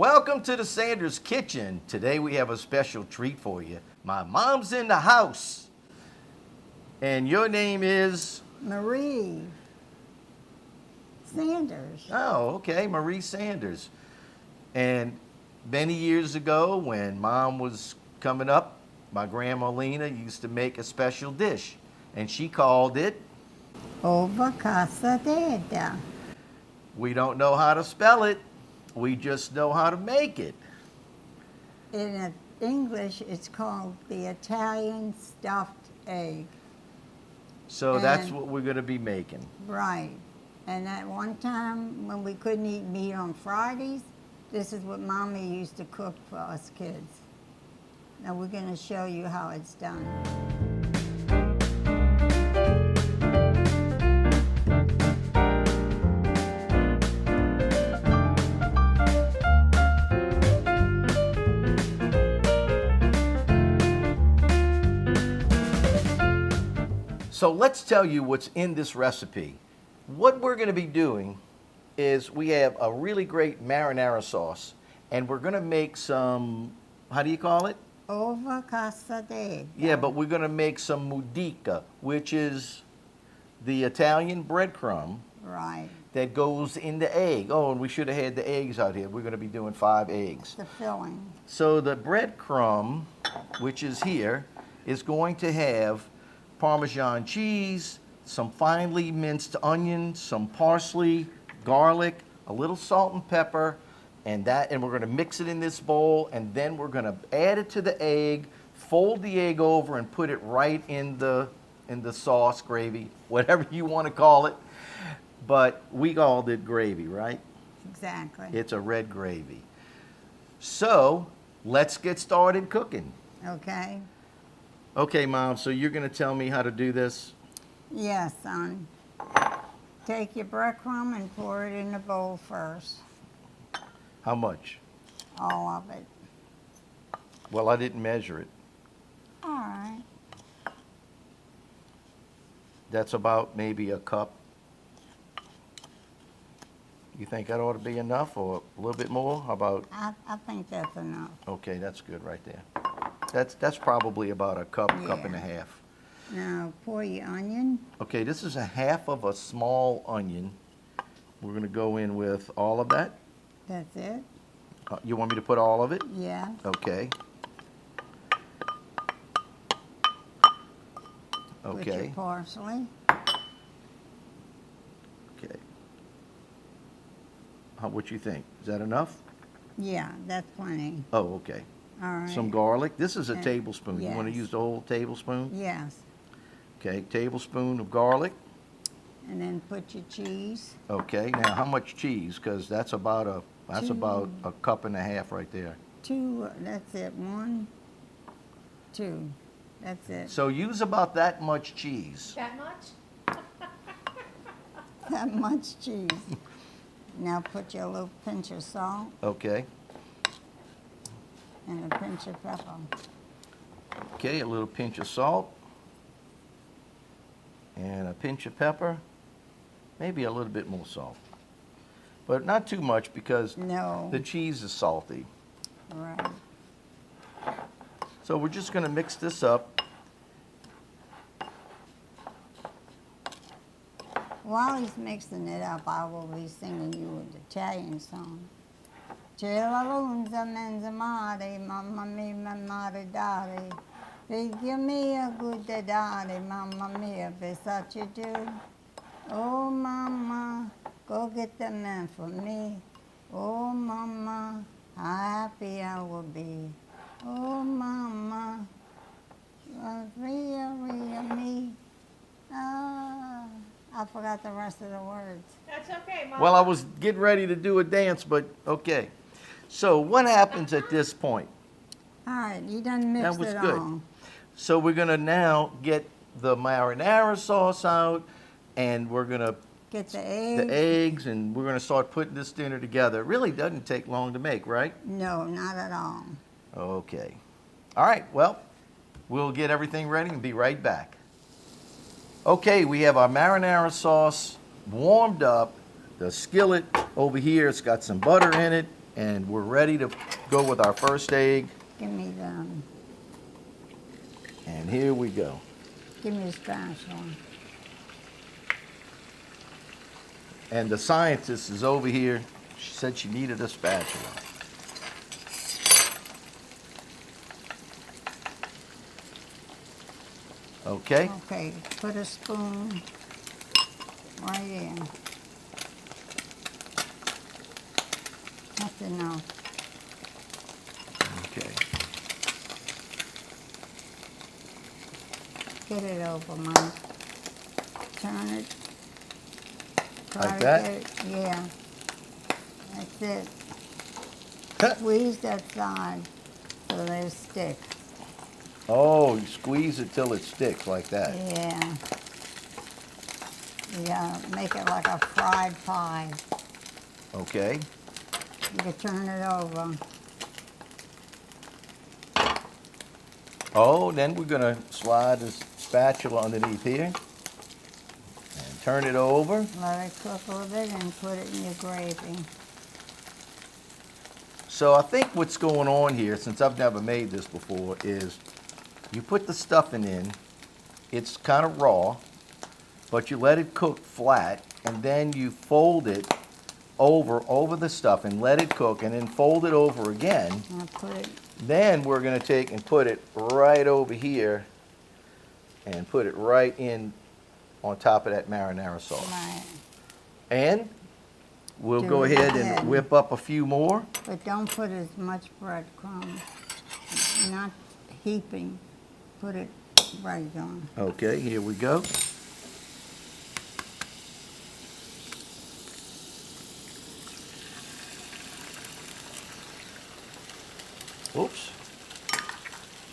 Welcome to the Sanders Kitchen. Today we have a special treat for you. My mom's in the house. And your name is? Marie Sanders. Oh, okay, Marie Sanders. And many years ago when Mom was coming up, my Grandma Lena used to make a special dish. And she called it? Uvoa Casta Deda. We don't know how to spell it. We just know how to make it. In English, it's called the Italian stuffed egg. So that's what we're going to be making. Right. And at one time, when we couldn't eat meat on Fridays, this is what Mommy used to cook for us kids. Now we're going to show you how it's done. So let's tell you what's in this recipe. What we're going to be doing is we have a really great marinara sauce, and we're going to make some, how do you call it? Uvoa Casta Deda. Yeah, but we're going to make some Muddica, which is the Italian breadcrumb Right. that goes in the egg. Oh, and we should have had the eggs out here. We're going to be doing 5 eggs. The filling. So the breadcrumb, which is here, is going to have Parmesan cheese, some finely minced onion, some parsley, garlic, a little salt and pepper, and we're going to mix it in this bowl, and then we're going to add it to the egg, fold the egg over, and put it right in the sauce, gravy, whatever you want to call it. But we called it gravy, right? Exactly. It's a red gravy. So let's get started cooking. Okay? Okay, Mom, so you're going to tell me how to do this? Yes, son. Take your breadcrumb and pour it in the bowl first. How much? All of it. Well, I didn't measure it. All right. That's about maybe a cup. You think that ought to be enough or a little bit more? How about? I think that's enough. Okay, that's good right there. That's probably about a cup, cup and a Yeah. half. Now pour your onion. Okay, this is a half of a small onion. We're going to go in with all of that. That's it. You want me to put all of it? Yeah. Okay. Put your Okay. parsley. Okay. What you think? Is that enough? Yeah, that's plenty. Oh, okay. All right. Some garlic. This is a And- tablespoon. You want to yes. use the whole tablespoon? Yes. Okay, tablespoon of garlic. And then put your cheese. Okay, now how much cheese? Because that's about a cup and a half right there. 2, that's it. 1, 2. That's it. So use about that much cheese. That much? That much cheese. Now put your little pinch of salt Okay. and a pinch of pepper. Okay, a little pinch of salt and a pinch of pepper. Maybe a little bit more salt, but not too much because No. the cheese is salty. Right. So we're just going to mix this up. While he's mixing it up, I will be singing you an Italian song. C'è la lunza menza mare, mamma mia, mare dare. Figlia mia, good dare, mamma mia, Versace do. Oh, mama, go get the man for me. Oh, mama, how happy I will be. Oh, mama, Ria, me. Ah, I forgot the rest of the words. That's okay, Mom. Well, I was getting ready to do a dance, but okay. So what happens at this point? All right, you done mixed That was it good. all. So we're going to now get the marinara sauce out, and we're going to Get the eggs. the eggs, and we're going to start putting this dinner together. It really doesn't take long to make, right? No, not at all. Okay. All right, well, we'll get everything ready and be right back. Okay, we have our marinara sauce warmed up. The skillet over here, it's got some butter in it, And we're ready to go with our first egg. Give me And here we go. the spatula. And the scientist is over here. She said she needed a spatula. Okay. Okay, put a spoon right in. That's enough. Okay. Get it over, Mike. Turn it. Try Like to that? get it. Yeah. That's it. Squeeze that side so they stick. Oh, you squeeze it till it sticks like that. Yeah. You gotta make it like a fried pie. Okay. You can turn it over. Oh, then we're gonna slide the spatula underneath here and turn it over. Let it cook a little bit and put it in your gravy. So I think what's going on here, since I've never made this before, is you put the stuffing in, it's kind of raw, but you let it cook flat, and then you fold it over the stuffing, let it cook, and then fold it over again. Now put it, Then we're gonna take and put it right over here and put it right in on top of that marinara sauce. right, And we'll Do go it ahead again. and whip up a few more. but don't put as much breadcrumbs. Not heaping. Put it right on. Okay, here we go. Oops.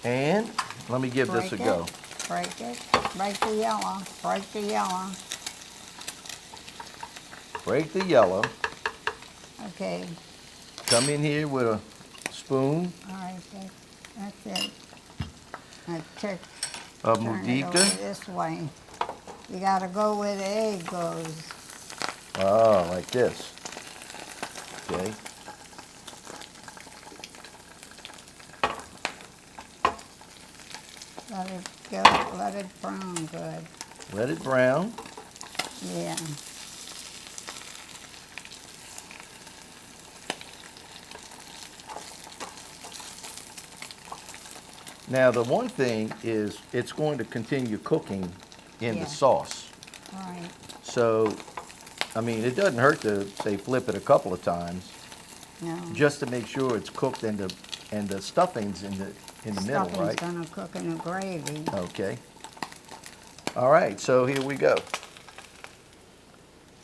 And let me give this a Break go. it, break it, break the yellow, break the yellow. Break the yellow. Okay, Come in here with a spoon all right, that's it. Now of turn it over Muddica. this way. You gotta go where the egg goes. Oh, like this. Okay. Let it go, let it brown good. Let it brown. Yeah. Now, the one thing is it's going to continue cooking in Yeah. the sauce. All right. So, I mean, it doesn't hurt to, say, flip it a couple of times No. just to make sure it's cooked and the stuffing's in the middle, Stuffing's right? gonna cook in the gravy. Okay. All right, so here we go.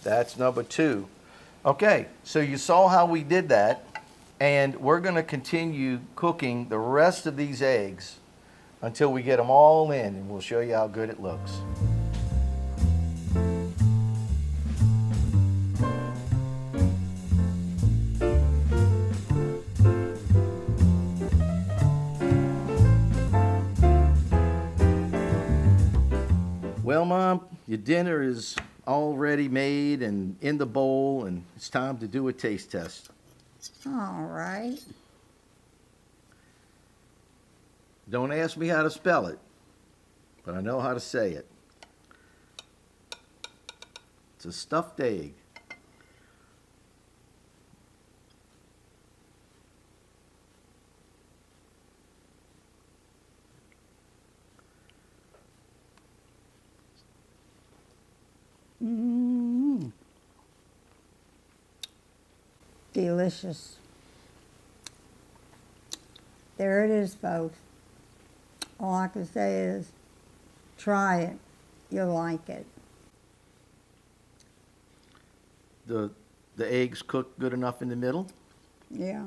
That's number 2. Okay, so you saw how we did that, and we're going to continue cooking the rest of these eggs until we get them all in, and we'll show you how good it looks. Well, Mom, your dinner is already made and in the bowl, and it's time to do a taste test. All right. Don't ask me how to spell it, but I know how to say it. It's a stuffed egg. Mm. Delicious. There it is, folks. All I can say is, try it. You'll like it. The eggs cooked good enough in the middle? Yeah,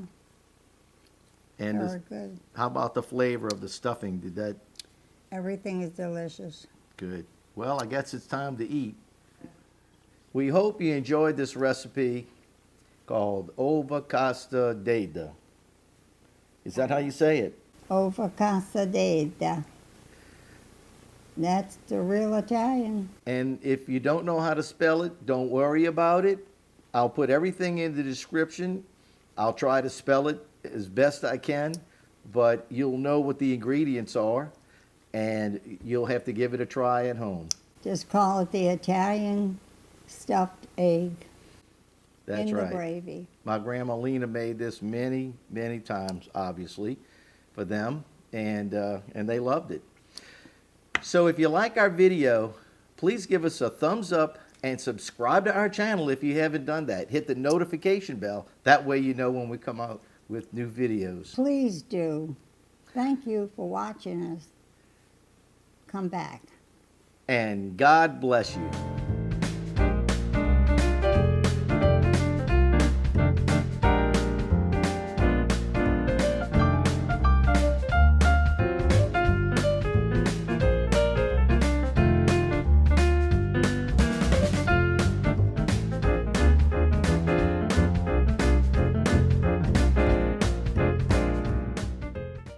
And very good. how about the flavor of the stuffing? Did that Everything is delicious. good? Well, I guess it's time to eat. We hope you enjoyed this recipe called Uvoa Casta Deda. Is that how you say it? Uvoa Casta Deda. That's the real Italian. And if you don't know how to spell it, don't worry about it. I'll put everything in the description, I'll try to spell it as best I can, but you'll know what the ingredients are, and you'll have to give it a try at home. Just call it the Italian stuffed egg That's in right. the gravy. My Grandma Lena made this many, many times, obviously, for them, and they loved it. So if you like our video, please give us a thumbs up and subscribe to our channel if you haven't done that. Hit the notification bell. That way you know when we come out with new videos. Please do. Thank you for watching us. Come back. And God bless you.